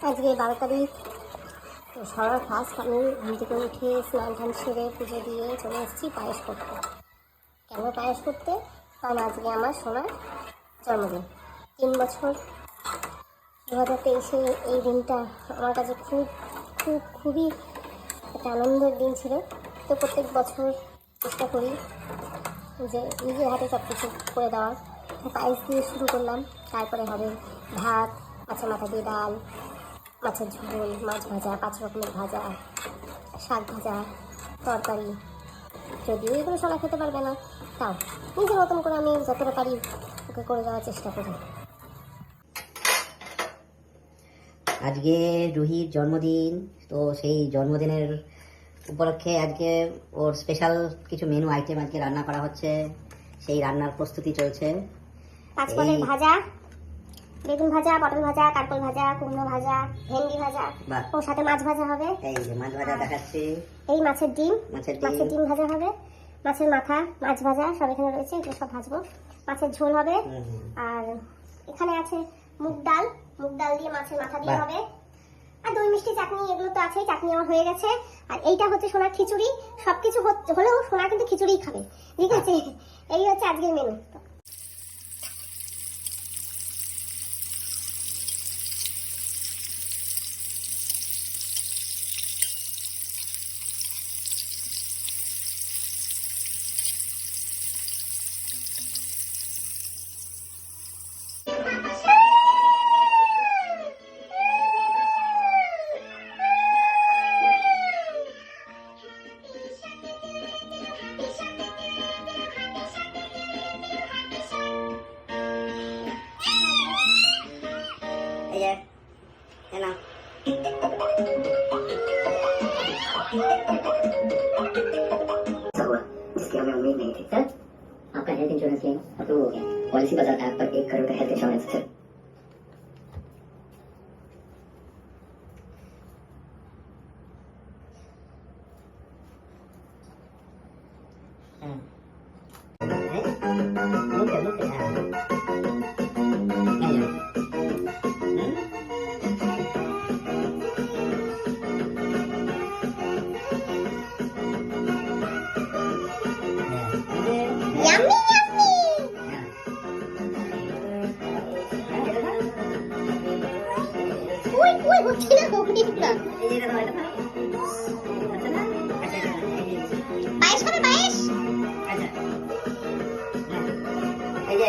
আজকে 12 তারিখ। তো সবার ফার্স্ট আমি ঘুম থেকে উঠে স্নান টান সেরে পুজো দিয়ে চলে এসেছি পায়েস করতে। কেন পায়েস করতে? কারণ আজকে আমার সোনার জন্মদিন। 3 বছর 2023-এ এই দিনটা আমার কাছে খুবই একটা আনন্দের দিন ছিল। তো প্রত্যেক বছর চেষ্টা করি যে নিজের হাতে সব কিছু করে দেওয়ার। পায়েস দিয়ে শুরু করলাম, তারপরে হবে ভাত, মাছের মাথা দিয়ে ডাল, মাছের ঝোল, মাছ ভাজা, 5 রকমের ভাজা, শাক ভাজা, তরকারি। যদিও এগুলো সবাই খেতে পারবে না, তাও নিজের মতন করে আমি যতটা পারি ওকে করে দেওয়ার চেষ্টা করি। আজকে রুহির জন্মদিন, তো সেই জন্মদিনের উপলক্ষে আজকে ওর স্পেশাল কিছু মেনু আইটেম আজকে রান্না করা হচ্ছে। সেই রান্নার প্রস্তুতি চলছে। 5 রকমের ভাজা, বেগুন ভাজা, পটল ভাজা, কাঁকরোল ভাজা, কুমড়ো ভাজা, ভেন্ডি ভাজা, ওর সাথে মাছ ভাজা হবে। এই যে মাছ ভাজা দেখাচ্ছি, এই মাছের ডিম ভাজা হবে, মাছের মাথা, মাছ ভাজা সব এখানে রয়েছে, এগুলো সব ভাজবো। মাছের ঝোল হবে, আর এখানে আছে মুগ ডাল দিয়ে মাছের মাথা দিয়ে হবে, আর দই মিষ্টি চাটনি, এগুলো তো আছেই। চাটনি আমার হয়ে গেছে। আর এইটা হচ্ছে সোনার খিচুড়ি। সবকিছু হলেও সোনা কিন্তু খিচুড়িই খাবে, ঠিক আছে? এই হচ্ছে আজকের মেনু। এই যে না हुआ जिसकी हमें उम्मीद नहीं थी। सर, आपका हेल्थ इंश्योरेंस क्लेम अप्रूव हो गया। पॉलिसी बाजार ऐप पर 1 करोड़ का health insurance sir. Yummy, yummy. Uy, হচ্ছে না কোকিটা। পায়েস হবে, পায়েস। আচ্ছা, এই যে